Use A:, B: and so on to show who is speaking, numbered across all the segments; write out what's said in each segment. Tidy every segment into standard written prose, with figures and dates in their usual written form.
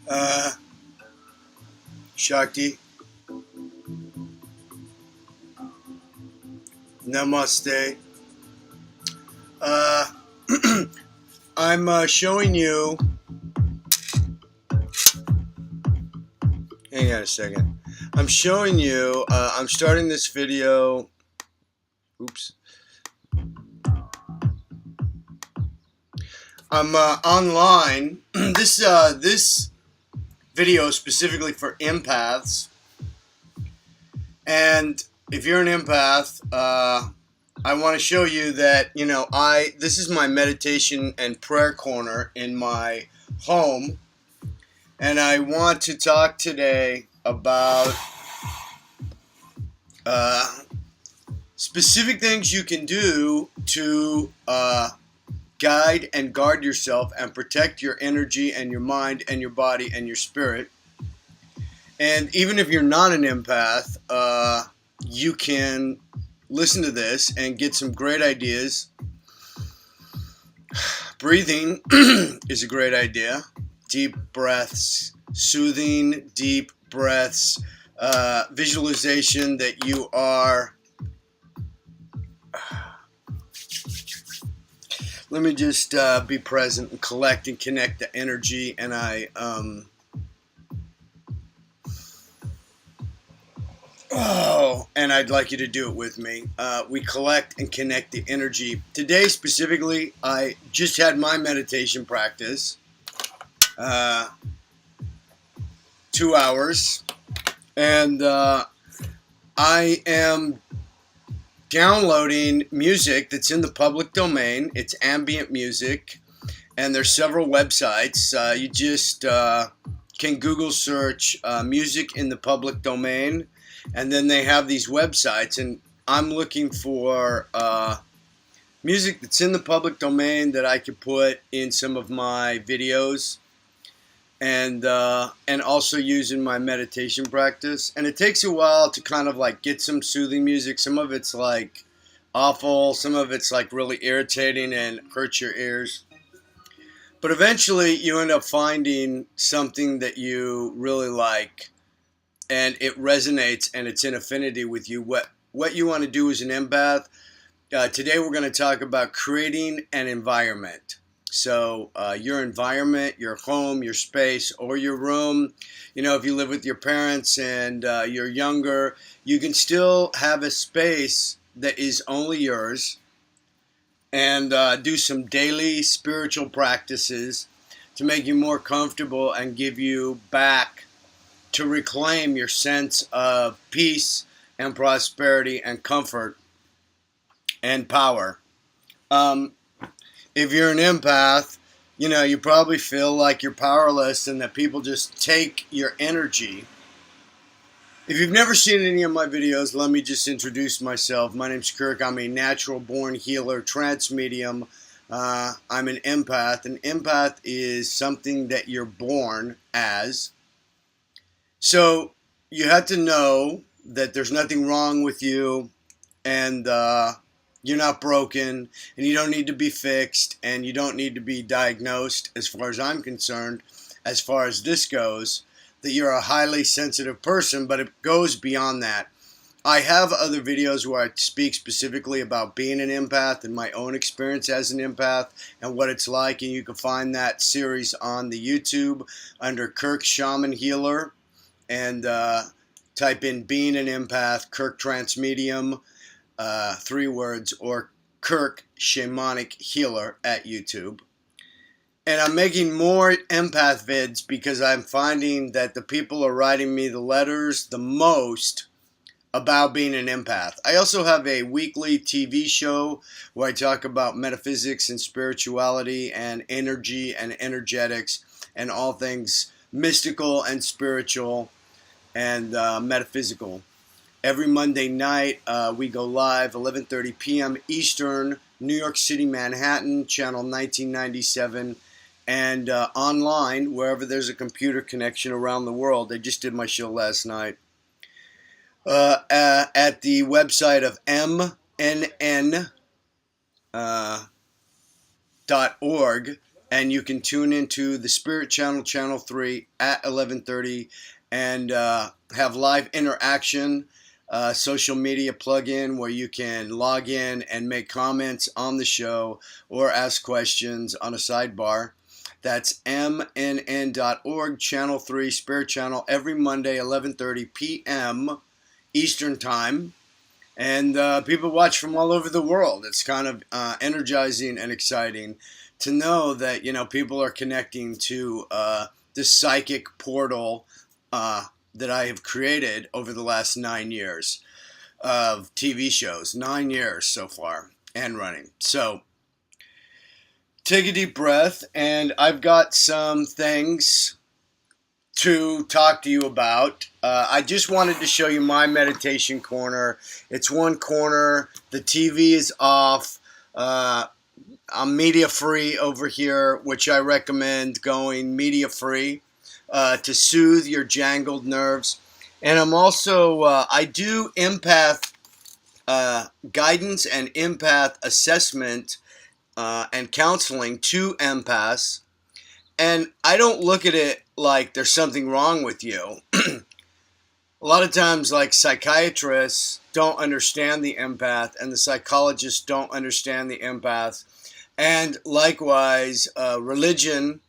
A: Uh, Shakti, Namaste. Uh, I'm showing you. Hang on a second. I'm showing you. I'm starting this video. Oops. I'm online. This video is specifically for empaths, and if you're an empath, I want to show you that this is my meditation and prayer corner in my home, and I want to talk today about specific things you can do to guide and guard yourself and protect your energy and your mind and your body and your spirit. And even if you're not an empath, you can listen to this and get some great ideas. Breathing is a great idea. Deep breaths, soothing deep breaths, visualization that you are. Let me just be present and collect and connect the energy, and and I'd like you to do it with me. We collect and connect the energy. Today specifically, I just had my meditation practice, 2 hours, and I am downloading music that's in the public domain. It's ambient music, and there's several websites. You just can Google search music in the public domain, and then they have these websites, and I'm looking for music that's in the public domain that I could put in some of my videos, and also use in my meditation practice. And it takes a while to kind of like get some soothing music. Some of it's like awful, some of it's like really irritating and hurts your ears. But eventually you end up finding something that you really like, and it resonates and it's in affinity with you. What you want to do as an empath. Today we're going to talk about creating an environment. So your environment, your home, your space, or your room. If you live with your parents and you're younger, you can still have a space that is only yours, and do some daily spiritual practices to make you more comfortable and give you back to reclaim your sense of peace and prosperity and comfort and power. If you're an empath, you probably feel like you're powerless and that people just take your energy. If you've never seen any of my videos, let me just introduce myself. My name's Kirk. I'm a natural-born healer, trance medium. I'm an empath. An empath is something that you're born as. So you have to know that there's nothing wrong with you, and you're not broken, and you don't need to be fixed, and you don't need to be diagnosed, as far as I'm concerned, as far as this goes, that you're a highly sensitive person, but it goes beyond that. I have other videos where I speak specifically about being an empath and my own experience as an empath and what it's like, and you can find that series on the YouTube under Kirk Shaman Healer, and type in being an empath, Kirk Trance Medium, 3 words, or Kirk Shamanic Healer at YouTube. And I'm making more empath vids because I'm finding that the people are writing me the letters the most about being an empath. I also have a weekly TV show where I talk about metaphysics and spirituality and energy and energetics and all things mystical and spiritual and metaphysical. Every Monday night, we go live, 11:30 p.m. Eastern, New York City, Manhattan, channel 1997, and online, wherever there's a computer connection around the world. I just did my show last night at the website of mnn.org, And you can tune into the Spirit Channel, Channel 3 at 11:30 and have live interaction, social media plug-in where you can log in and make comments on the show or ask questions on a sidebar. That's mnn.org, Channel 3, Spirit Channel, every Monday, 11:30 p.m. Eastern Time. And people watch from all over the world. It's kind of energizing and exciting to know that, people are connecting to this psychic portal that I have created over the last 9 years of TV shows. 9 years so far and running. So take a deep breath, and I've got some things to talk to you about. I just wanted to show you my meditation corner. It's one corner. The TV is off. I'm media free over here, which I recommend going media free to soothe your jangled nerves. And I'm also, I do empath guidance and empath assessment and counseling to empaths. And I don't look at it like there's something wrong with you. A lot of times, like, psychiatrists don't understand the empath, and the psychologists don't understand the empath. And likewise, religion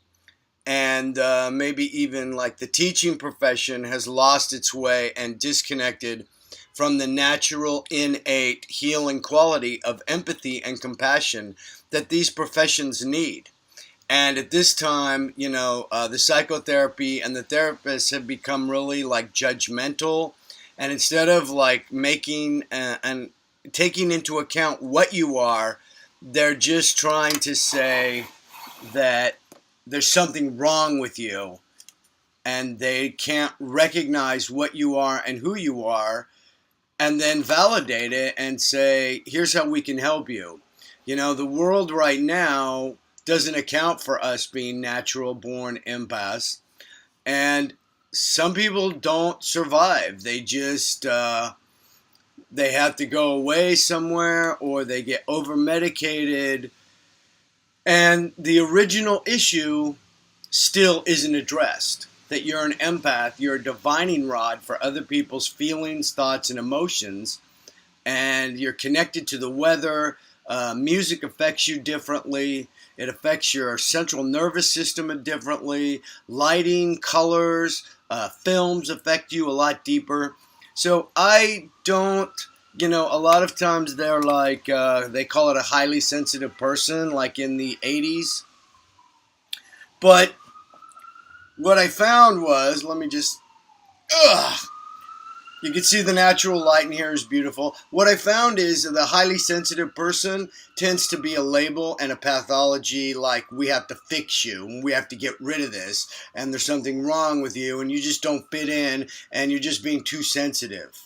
A: and maybe even like the teaching profession has lost its way and disconnected from the natural, innate healing quality of empathy and compassion that these professions need. And at this time, the psychotherapy and the therapists have become really like judgmental. And instead of like making and taking into account what you are, they're just trying to say that there's something wrong with you. And they can't recognize what you are and who you are, and then validate it and say, here's how we can help you. The world right now doesn't account for us being natural born empaths. And some people don't survive. They just, they have to go away somewhere, or they get over medicated. And the original issue still isn't addressed. That you're an empath, you're a divining rod for other people's feelings, thoughts, and emotions. And you're connected to the weather. Music affects you differently. It affects your central nervous system differently. Lighting, colors, films affect you a lot deeper. So I don't, a lot of times they're like, they call it a highly sensitive person, like in the 80s. But what I found was, let me just, you can see the natural light in here is beautiful. What I found is the highly sensitive person tends to be a label and a pathology, like we have to fix you and we have to get rid of this and there's something wrong with you and you just don't fit in and you're just being too sensitive.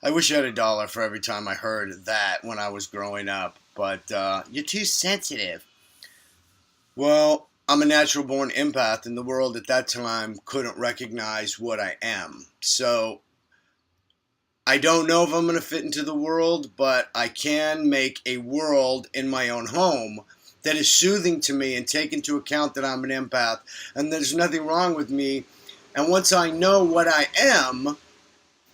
A: I wish I had $1 for every time I heard that when I was growing up, but you're too sensitive. Well, I'm a natural born empath, and the world at that time couldn't recognize what I am. So I don't know if I'm going to fit into the world, but I can make a world in my own home that is soothing to me and take into account that I'm an empath and there's nothing wrong with me. And once I know what I am,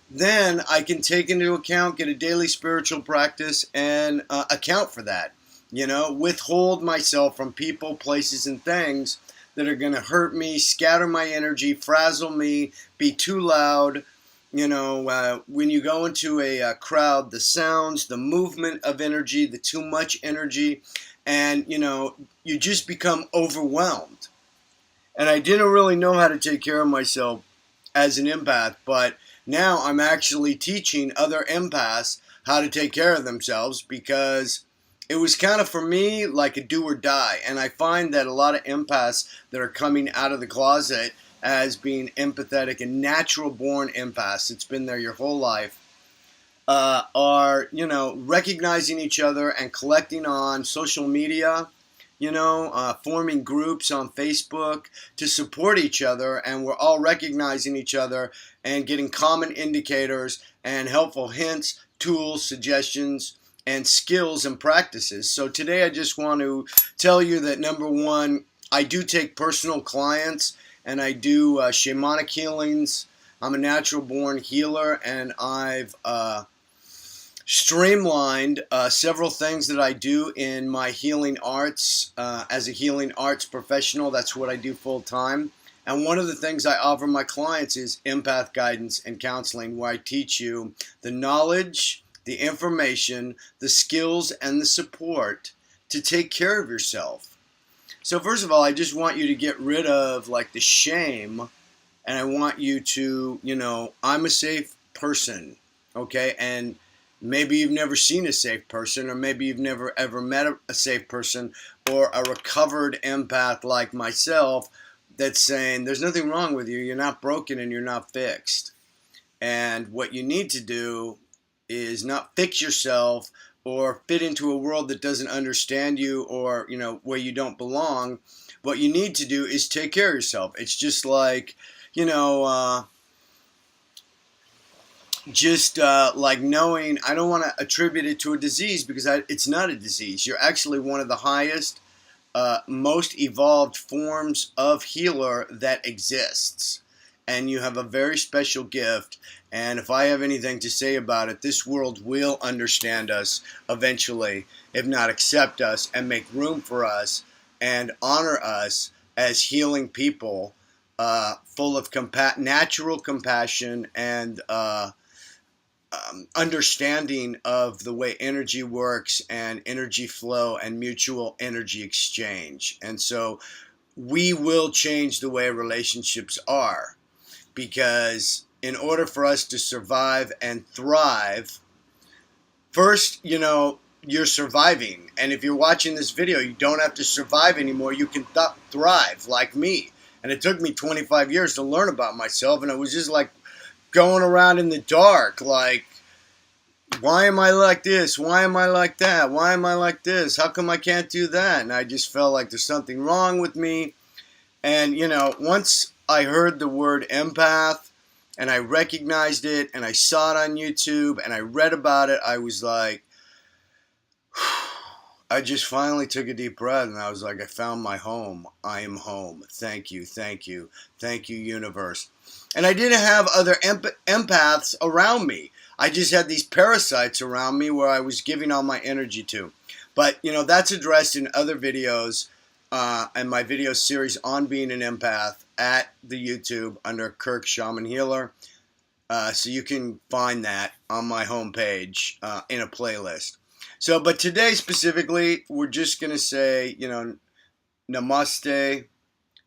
A: then I can take into account, get a daily spiritual practice, and account for that. Withhold myself from people, places, and things that are going to hurt me, scatter my energy, frazzle me, be too loud. When you go into a crowd, the sounds, the movement of energy, the too much energy, and, you just become overwhelmed. And I didn't really know how to take care of myself as an empath, but now I'm actually teaching other empaths how to take care of themselves, because it was kind of, for me, like a do or die. And I find that a lot of empaths that are coming out of the closet as being empathetic and natural born empaths, it's been there your whole life, are, recognizing each other and collecting on social media, forming groups on Facebook to support each other. And we're all recognizing each other and getting common indicators and helpful hints, tools, suggestions, and skills and practices. So today I just want to tell you that, number one, I do take personal clients, and I do shamanic healings. I'm a natural born healer, and I've streamlined several things that I do in my healing arts. As a healing arts professional, that's what I do full time. And one of the things I offer my clients is empath guidance and counseling, where I teach you the knowledge, the information, the skills, and the support to take care of yourself. So first of all, I just want you to get rid of like the shame, and I want you to, I'm a safe person, okay? And maybe you've never seen a safe person, or maybe you've never ever met a safe person or a recovered empath like myself that's saying there's nothing wrong with you, you're not broken and you're not fixed. And what you need to do is not fix yourself or fit into a world that doesn't understand you, or where you don't belong. What you need to do is take care of yourself. It's just like like knowing, I don't want to attribute it to a disease, because it's not a disease. You're actually one of the highest, most evolved forms of healer that exists. And you have a very special gift. And if I have anything to say about it, this world will understand us eventually, if not accept us and make room for us and honor us as healing people, full of natural compassion and understanding of the way energy works and energy flow and mutual energy exchange. And so we will change the way relationships are, because in order for us to survive and thrive, first, you're surviving. And if you're watching this video, you don't have to survive anymore. You can thrive like me. And it took me 25 years to learn about myself, and it was just like going around in the dark, like, why am I like this? Why am I like that? Why am I like this? How come I can't do that? And I just felt like there's something wrong with me. And, once I heard the word empath and I recognized it and I saw it on YouTube and I read about it, I was like, I just finally took a deep breath, and I was like, I found my home. I am home. Thank you, thank you, thank you, universe. And I didn't have other empaths around me. I just had these parasites around me where I was giving all my energy to. But, that's addressed in other videos, and my video series on being an empath at the YouTube under Kirk Shaman Healer. So you can find that on my homepage in a playlist. So, but today specifically, we're just going to say, namaste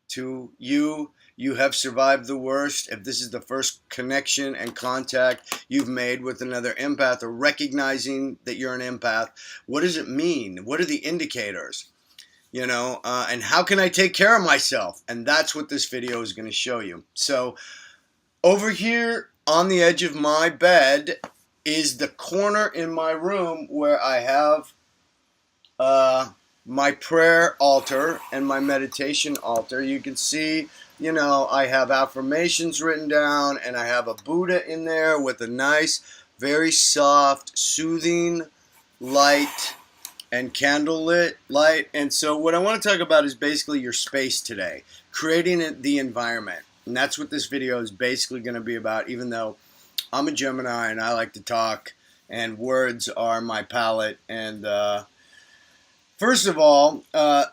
A: to you. You have survived the worst. If this is the first connection and contact you've made with another empath, or recognizing that you're an empath, what does it mean? What are the indicators? And how can I take care of myself? And that's what this video is going to show you. So over here on the edge of my bed is the corner in my room where I have my prayer altar and my meditation altar. You can see, I have affirmations written down, and I have a Buddha in there with a nice, very soft, soothing light and candlelit light. And so what I want to talk about is basically your space today, creating the environment. And that's what this video is basically going to be about, even though I'm a Gemini and I like to talk, and words are my palette. And first of all,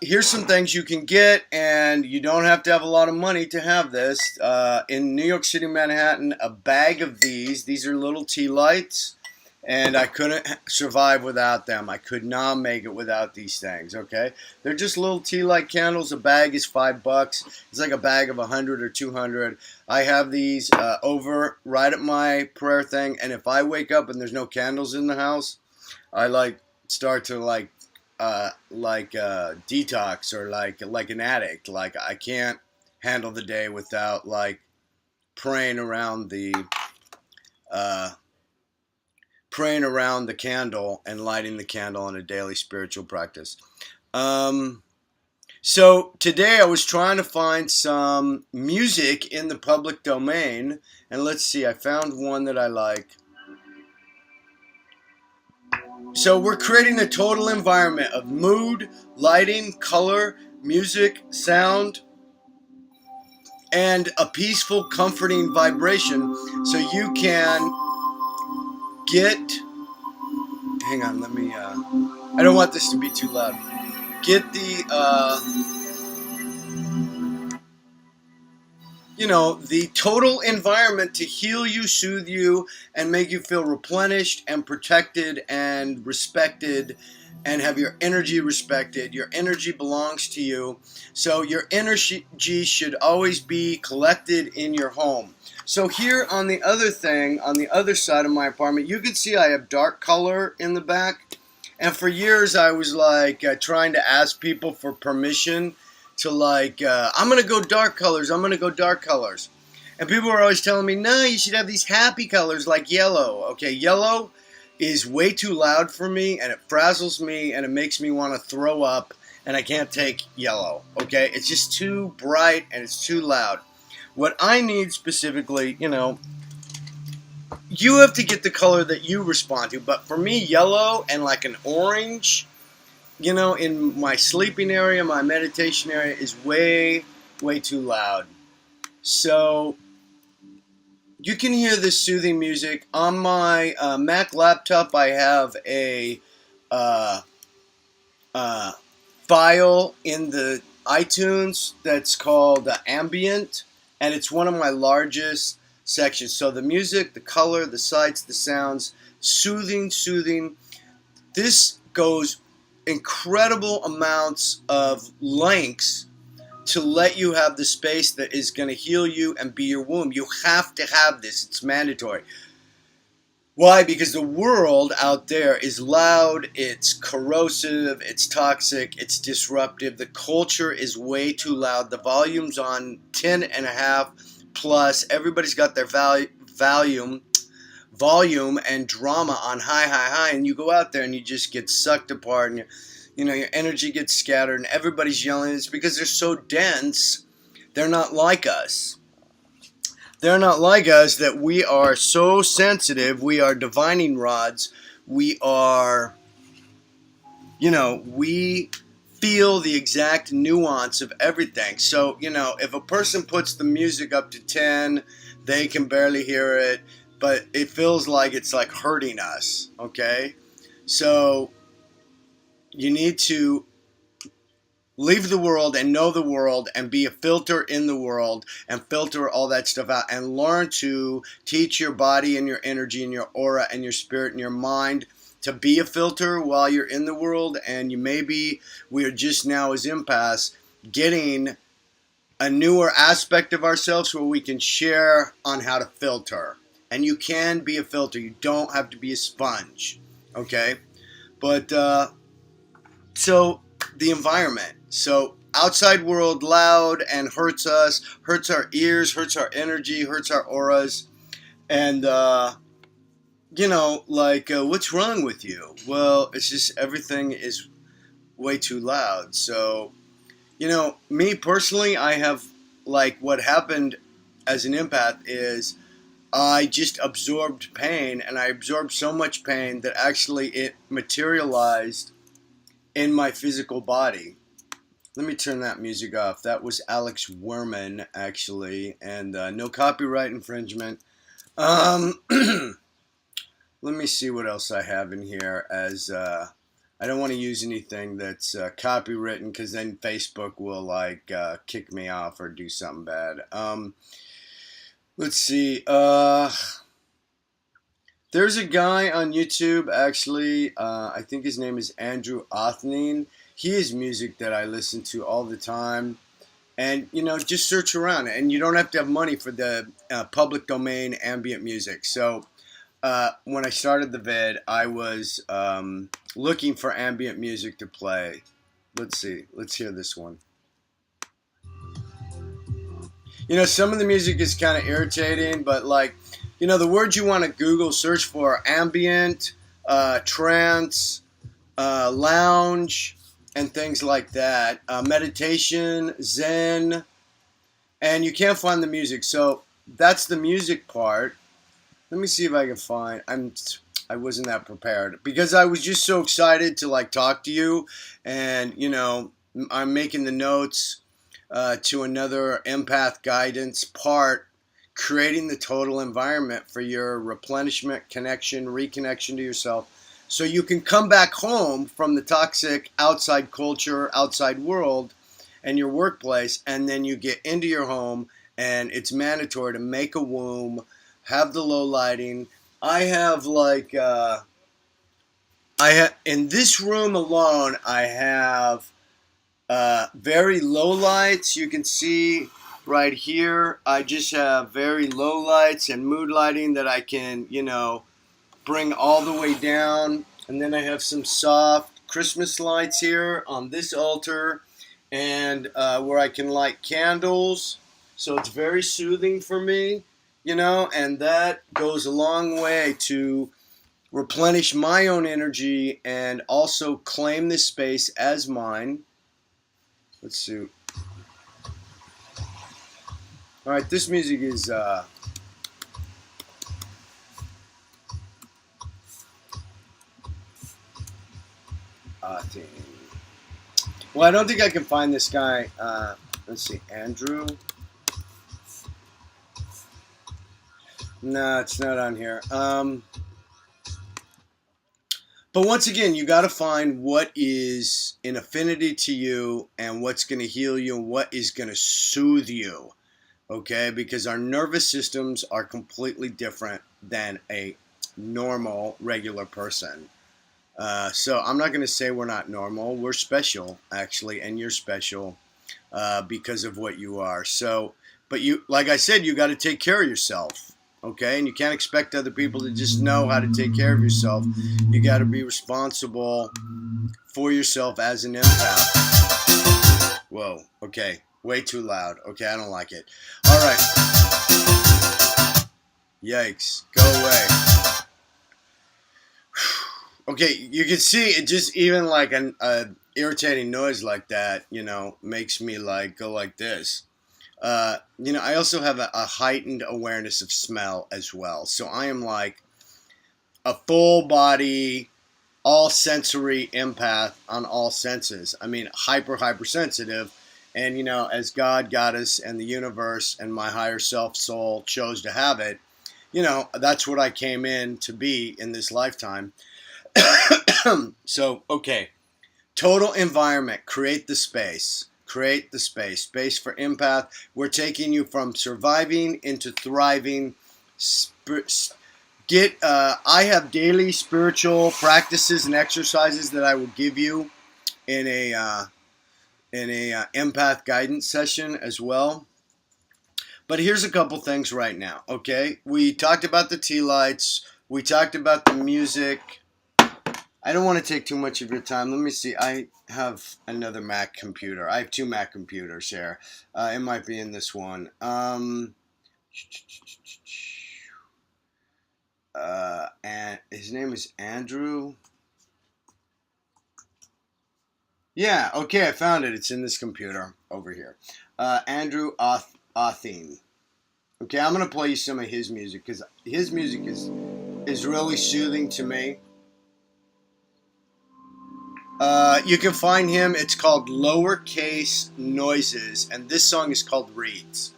A: here's some things you can get, and you don't have to have a lot of money to have this. In New York City, Manhattan, a bag of these are little tea lights, and I couldn't survive without them. I could not make it without these things, okay? They're just little tea light candles. A bag is $5. It's like a bag of 100 or 200. I have these over right at my prayer thing, and if I wake up and there's no candles in the house, I start to detox, or like an addict. Like, I can't handle the day without praying around the candle and lighting the candle in a daily spiritual practice. So today I was trying to find some music in the public domain, and let's see, I found one that I like. So we're creating a total environment of mood, lighting, color, music, sound, and a peaceful, comforting vibration so you can get, hang on, let me, I don't want this to be too loud. Get the total environment to heal you, soothe you, and make you feel replenished and protected and respected and have your energy respected. Your energy belongs to you. So your energy should always be collected in your home. So here on the other thing, on the other side of my apartment, you can see I have dark color in the back. And for years I was like trying to ask people for permission to I'm going to go dark colors. I'm going to go dark colors. And people were always telling me, no, you should have these happy colors like yellow. Okay, yellow is way too loud for me, and it frazzles me, and it makes me want to throw up, and I can't take yellow. Okay, it's just too bright, and it's too loud. What I need specifically, you have to get the color that you respond to. But for me, yellow and like an orange, in my sleeping area, my meditation area is way, way too loud. So you can hear this soothing music. On my Mac laptop, I have a file in the iTunes that's called Ambient, and it's one of my largest sections. So the music, the color, the sights, the sounds, soothing. This goes incredible amounts of lengths to let you have the space that is going to heal you and be your womb. You have to have this. It's mandatory. Why? Because the world out there is loud, it's corrosive, it's toxic, it's disruptive. The culture is way too loud. The volume's on 10.5 plus. Everybody's got their volume and drama on high, and you go out there and you just get sucked apart, and your energy gets scattered, and everybody's yelling. It's because they're so dense. They're not like us. They're not like us, that we are so sensitive. We are divining rods. We are, we feel the exact nuance of everything. So, if a person puts the music up to 10, they can barely hear it, but it feels like it's like hurting us, okay? So you need to leave the world and know the world and be a filter in the world and filter all that stuff out and learn to teach your body and your energy and your aura and your spirit and your mind to be a filter while you're in the world. And we are just now as empaths getting a newer aspect of ourselves where we can share on how to filter. And you can be a filter. You don't have to be a sponge, okay? But so the environment. So outside world loud and hurts us, hurts our ears, hurts our energy, hurts our auras. And, what's wrong with you? Well, it's just everything is way too loud. So, me personally, I have, what happened as an empath is I just absorbed pain, and I absorbed so much pain that actually it materialized in my physical body. Let me turn that music off. That was Alex Werman, actually, and no copyright infringement. Let me see what else I have in here, as I don't want to use anything that's copywritten, because then Facebook will kick me off or do something bad. Let's see. There's a guy on YouTube, actually. I think his name is Andrew Othning. He has music that I listen to all the time. And, just search around. And you don't have to have money for the public domain ambient music. So when I started the vid, I was looking for ambient music to play. Let's see. Let's hear this one. Some of the music is kind of irritating, but the words you want to Google search for are ambient, trance, lounge, and things like that. Meditation, Zen, and you can't find the music. So that's the music part. Let me see if I can find. I wasn't that prepared because I was just so excited to like talk to you, and you know, I'm making the notes to another empath guidance part, creating the total environment for your replenishment, connection, reconnection to yourself, so you can come back home from the toxic outside culture, outside world, and your workplace, and then you get into your home, and it's mandatory to make a womb, have the low lighting. I have like I have in this room alone. I have very low lights. You can see right here. I just have very low lights and mood lighting that I can, you know, bring all the way down. And then I have some soft Christmas lights here on this altar, and where I can light candles. So it's very soothing for me, you know, and that goes a long way to replenish my own energy and also claim this space as mine. Let's see. All right, this music is well, I don't think I can find this guy. Let's see, Andrew. No, it's not on here. But once again, you got to find what is in affinity to you and what's going to heal you and what is going to soothe you. Okay? Because our nervous systems are completely different than a normal, regular person. So I'm not going to say we're not normal. We're special, actually, and you're special because of what you are. So, but you, like I said, you got to take care of yourself. Okay, and you can't expect other people to just know how to take care of yourself. You got to be responsible for yourself as an empath. Whoa, okay, way too loud. Okay, I don't like it. All right. Yikes, go away. Okay, you can see it just even like an irritating noise like that, you know, makes me like go like this. You know, I also have a heightened awareness of smell as well. So I am like a full body, all sensory empath on all senses. I mean, hypersensitive. And, you know, as God, Goddess, and the universe and my higher self soul chose to have it, you know, that's what I came in to be in this lifetime. So, okay. Total environment. Create the space. Create the space. Space for empath. We're taking you from surviving into thriving. I have daily spiritual practices and exercises that I will give you in a empath guidance session as well. But here's a couple things right now. Okay, we talked about the tea lights. We talked about the music. I don't want to take too much of your time. Let me see. I have another Mac computer. I have two Mac computers here. It might be in this one. And his name is Andrew. Yeah, okay, I found it. It's in this computer over here. Andrew Authine. Okay, I'm going to play you some of his music because his music is really soothing to me. You can find him. It's called Lowercase Noises, and this song is called Reads.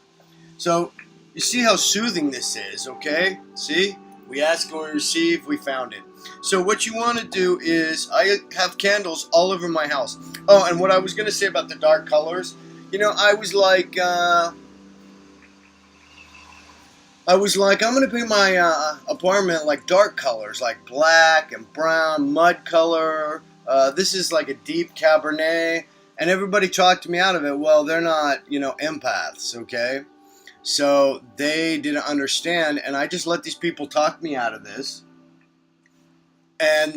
A: So, you see how soothing this is, okay? See? We ask and we receive. We found it. So what you want to do is, I have candles all over my house. Oh, and what I was going to say about the dark colors, you know, I was like, I'm going to paint my apartment like dark colors, like black and brown, mud color. This is like a deep Cabernet, and everybody talked me out of it. Well, they're not, you know, empaths, okay? So they didn't understand, and I just let these people talk me out of this. And,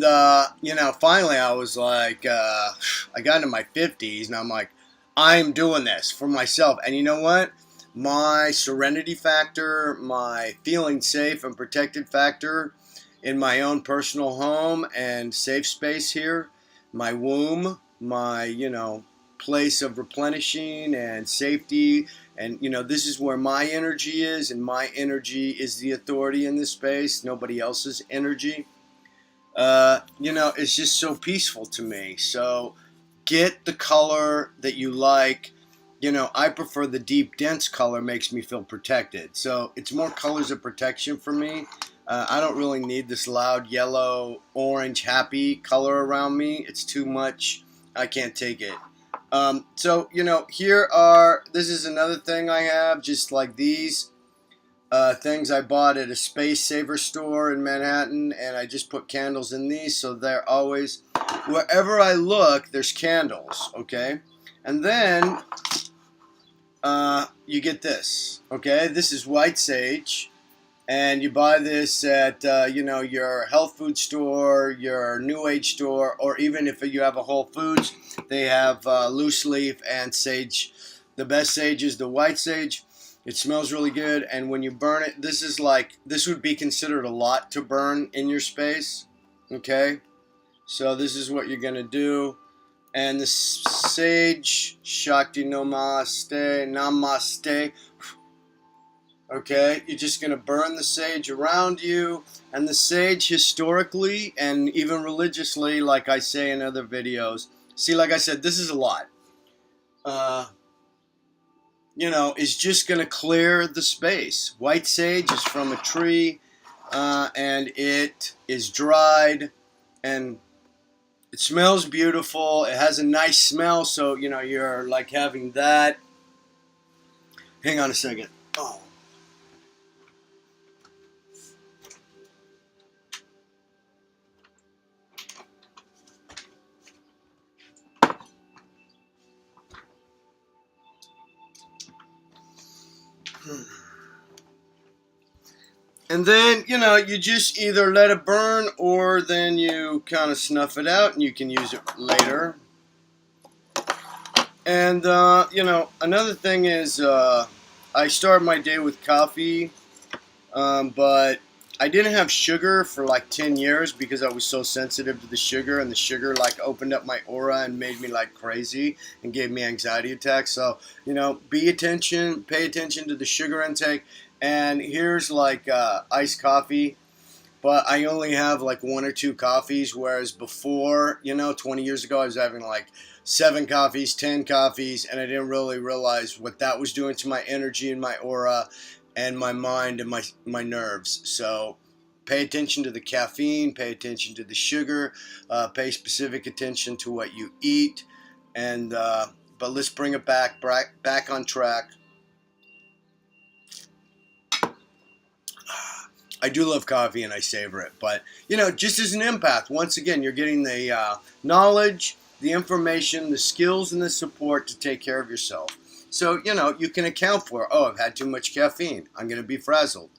A: you know, finally I was like, I got into my 50s, and I'm like, I'm doing this for myself. And you know what? My serenity factor, my feeling safe and protected factor in my own personal home and safe space here, my womb, my, you know, place of replenishing and safety. And, you know, this is where my energy is, and my energy is the authority in this space, nobody else's energy. You know, it's just so peaceful to me. So get the color that you like. You know, I prefer the deep, dense color, makes me feel protected. So it's more colors of protection for me. I don't really need this loud yellow, orange, happy color around me. It's too much. I can't take it. So, you know, this is another thing I have, just like these things I bought at a Space Saver store in Manhattan, and I just put candles in these, so they're always, wherever I look, there's candles, okay? And then you get this, okay? This is white sage, and you buy this at you know, your health food store, your New Age store, or even if you have a Whole Foods, they have loose leaf and sage. The best sage is the white sage. It smells really good, and when you burn it, this would be considered a lot to burn in your space, okay? So this is what you're gonna do. And the sage, Shakti Namaste, Namaste. Okay, you're just going to burn the sage around you. And the sage, historically and even religiously, like I say in other videos, see, like I said, this is a lot. You know, is just going to clear the space. White sage is from a tree, and it is dried, and it smells beautiful. It has a nice smell, so, you know, you're like having that. Hang on a second. Oh. And then, you know, you just either let it burn or then you kind of snuff it out and you can use it later. And, you know, another thing is I start my day with coffee, but I didn't have sugar for like 10 years because I was so sensitive to the sugar, and the sugar like opened up my aura and made me like crazy and gave me anxiety attacks. So, you know, pay attention to the sugar intake. And here's like iced coffee, but I only have like one or two coffees, whereas before, you know, 20 years ago, I was having like 7 coffees, 10 coffees, and I didn't really realize what that was doing to my energy and my aura and my mind and my nerves. So pay attention to the caffeine, pay attention to the sugar, pay specific attention to what you eat, and but let's bring it back on track. I do love coffee and I savor it, but you know, just as an empath, once again, you're getting the knowledge, the information, the skills, and the support to take care of yourself. So, you know, you can account for, oh, I've had too much caffeine, I'm going to be frazzled.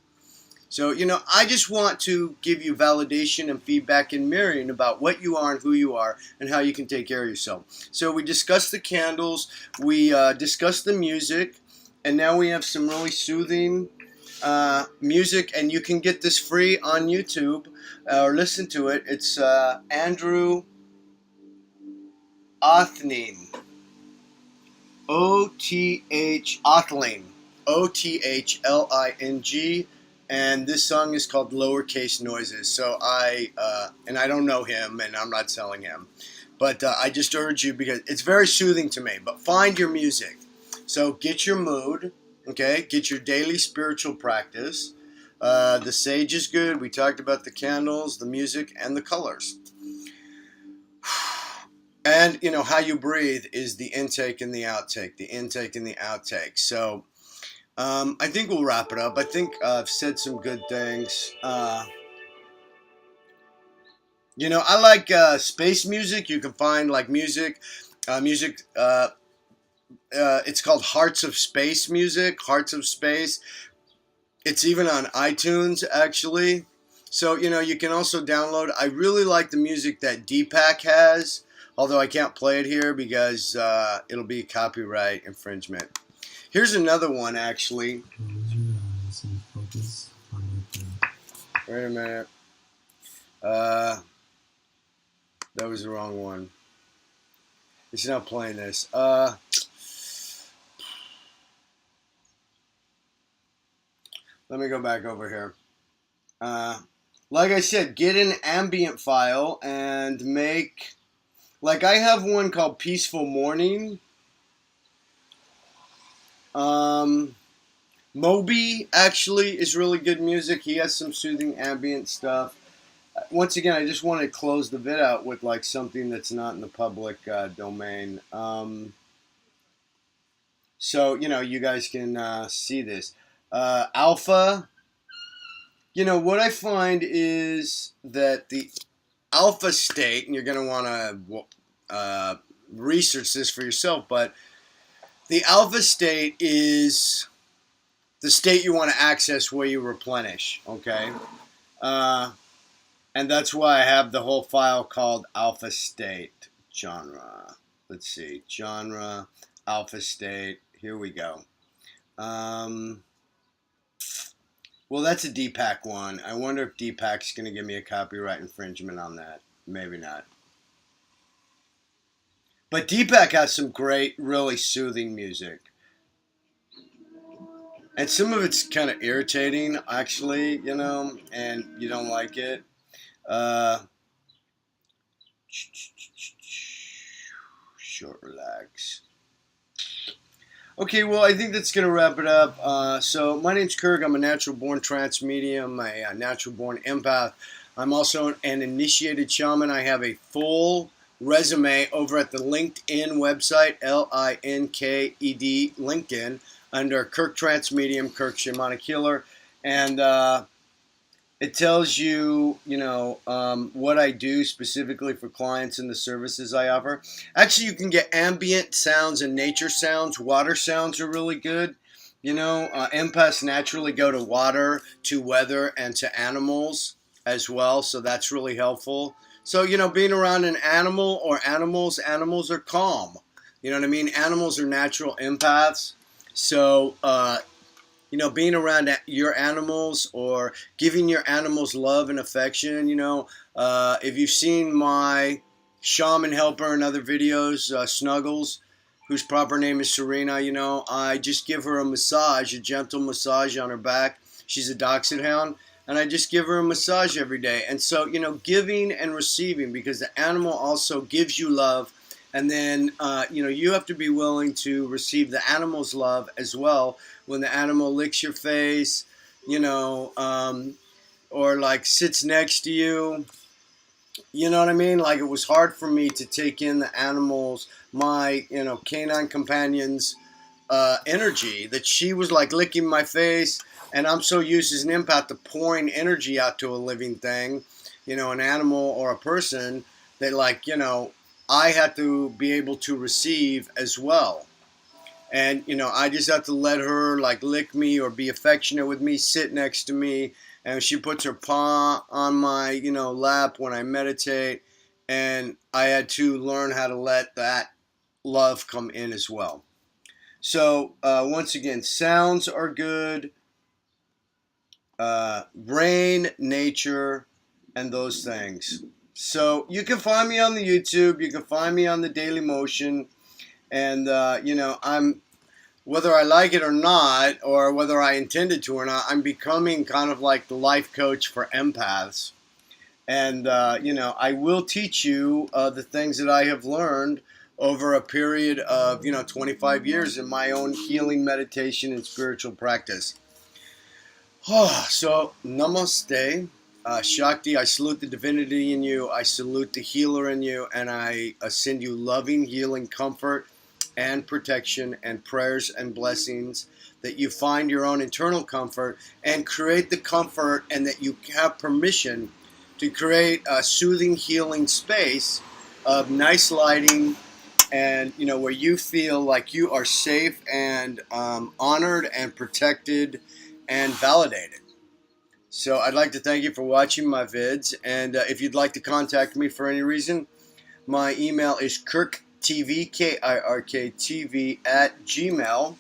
A: So, you know, I just want to give you validation and feedback and mirroring about what you are and who you are and how you can take care of yourself. So we discussed the candles, we discussed the music, and now we have some really soothing music, and you can get this free on YouTube or listen to it. It's Andrew Othning, Othling, Othling, and this song is called Lowercase Noises. So and I don't know him, and I'm not selling him, but I just urge you because it's very soothing to me. But find your music. So get your mood, okay? Get your daily spiritual practice. The sage is good. We talked about the candles, the music, and the colors. And, you know, how you breathe is the intake and the outtake. The intake and the outtake. So I think we'll wrap it up. I think I've said some good things. You know, I like space music. You can find like music. It's called Hearts of Space music. Hearts of Space. It's even on iTunes, actually. So, you know, you can also download. I really like the music that Deepak has, although I can't play it here because it'll be copyright infringement. Here's another one, actually.
B: Close your eyes and focus on your breath.
A: Wait a minute. That was the wrong one. It's not playing this. Let me go back over here. like I said, get an ambient file and make, like I have one called Peaceful Morning. Moby actually is really good music. He has some soothing ambient stuff. Once again, I just want to close the vid out with like something that's not in the public domain. So, you guys can see this. Alpha, what I find is that the alpha state, and you're going to want to research this for yourself, but the alpha state is the state you want to access where you replenish, okay? And that's why I have the whole file called alpha state genre. Let's see, genre, alpha state. Here we go. Well, that's a Deepak one. I wonder if Deepak's going to give me a copyright infringement on that. Maybe not. But Deepak has some great, really soothing music. And some of it's kind of irritating, actually, and you don't like it. Short relax. Okay, well, I think that's going to wrap it up. So my name's Kirk. I'm a natural-born trance medium, a natural-born empath. I'm also an initiated shaman. I have a full resume over at the LinkedIn website, LINKED, LinkedIn, under Kirk Trance Medium, Kirk Shamanic Healer. And it tells you, what I do specifically for clients and the services I offer. Actually, you can get ambient sounds and nature sounds. Water sounds are really good. Empaths naturally go to water, to weather, and to animals as well. So that's really helpful. So, being around an animal or animals are calm. You know what I mean? Animals are natural empaths. So, being around your animals or giving your animals love and affection, if you've seen my shaman helper in other videos, Snuggles, whose proper name is Serena, I just give her a massage, a gentle massage on her back. She's a Dachshund hound, and I just give her a massage every day. And so, giving and receiving, because the animal also gives you love. And then, you have to be willing to receive the animal's love as well. When the animal licks your face, or like sits next to you, you know what I mean? Like, it was hard for me to take in the animals, my, canine companion's energy, that she was like licking my face. And I'm so used as an empath to pouring energy out to a living thing, an animal or a person, that I had to be able to receive as well. And, I just have to let her lick me or be affectionate with me, sit next to me. And she puts her paw on my, lap when I meditate. And I had to learn how to let that love come in as well. So, once again, sounds are good. Rain, nature, and those things. So you can find me on the YouTube. You can find me on the Daily Motion. And, I'm, whether I like it or not, or whether I intended to or not, I'm becoming kind of like the life coach for empaths. And, I will teach you the things that I have learned over a period of, 25 years in my own healing, meditation, and spiritual practice. So, namaste. Shakti, I salute the divinity in you, I salute the healer in you, and I send you loving, healing, comfort, and protection, and prayers and blessings, that you find your own internal comfort and create the comfort, and that you have permission to create a soothing, healing space of nice lighting, and, where you feel like you are safe and honored and protected and validated. So I'd like to thank you for watching my vids, and if you'd like to contact me for any reason, my email is Kirktv, KIRKTV @gmail,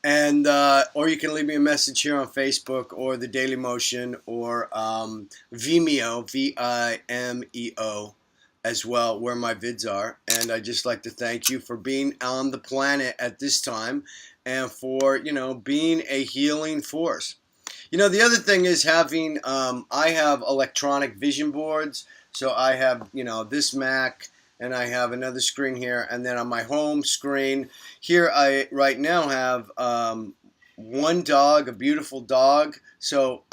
A: and or you can leave me a message here on Facebook or the Daily Motion or Vimeo, Vimeo, as well, where my vids are. And I'd just like to thank you for being on the planet at this time, and for being a healing force. You know, the other thing is having, I have electronic vision boards. So I have, you know, this Mac, and I have another screen here. And then on my home screen here, I right now have one dog, a beautiful dog. So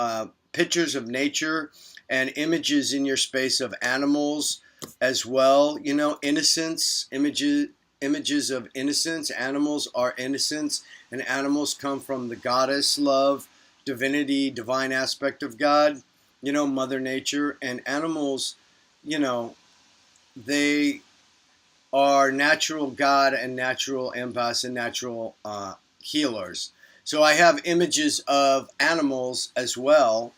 A: pictures of nature and images in your space of animals as well. You know, innocence, images of innocence. Animals are innocence, and animals come from the goddess love, divinity, divine aspect of God, you know, Mother Nature. And animals, you know, they are natural God and natural empaths and natural healers. So I have images of animals as well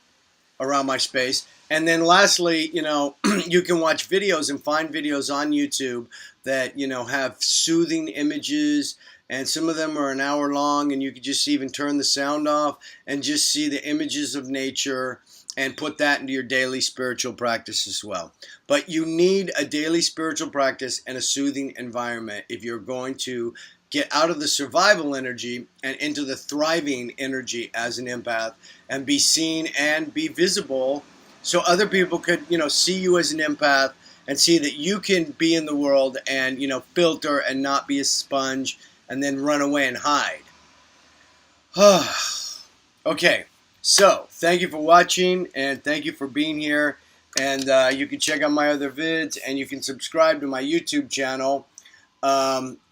A: around my space. And then lastly, you know, you can watch videos and find videos on YouTube that, you know, have soothing images, and some of them are an hour long, and you can just even turn the sound off and just see the images of nature and put that into your daily spiritual practice as well. But you need a daily spiritual practice and a soothing environment if you're going to get out of the survival energy and into the thriving energy as an empath, and be seen and be visible, so other people could, you know, see you as an empath and see that you can be in the world and, you know, filter and not be a sponge and then run away and hide. Okay, so thank you for watching, and thank you for being here. And you can check out my other vids, and you can subscribe to my YouTube channel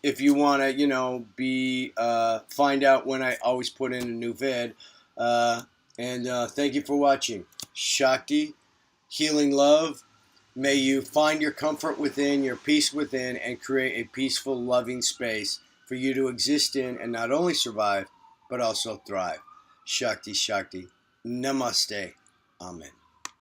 A: if you want to, you know, find out when I always put in a new vid. And thank you for watching. Shakti, healing love. May you find your comfort within, your peace within, and create a peaceful, loving space for you to exist in and not only survive, but also thrive. Shakti, Shakti. Namaste. Amen.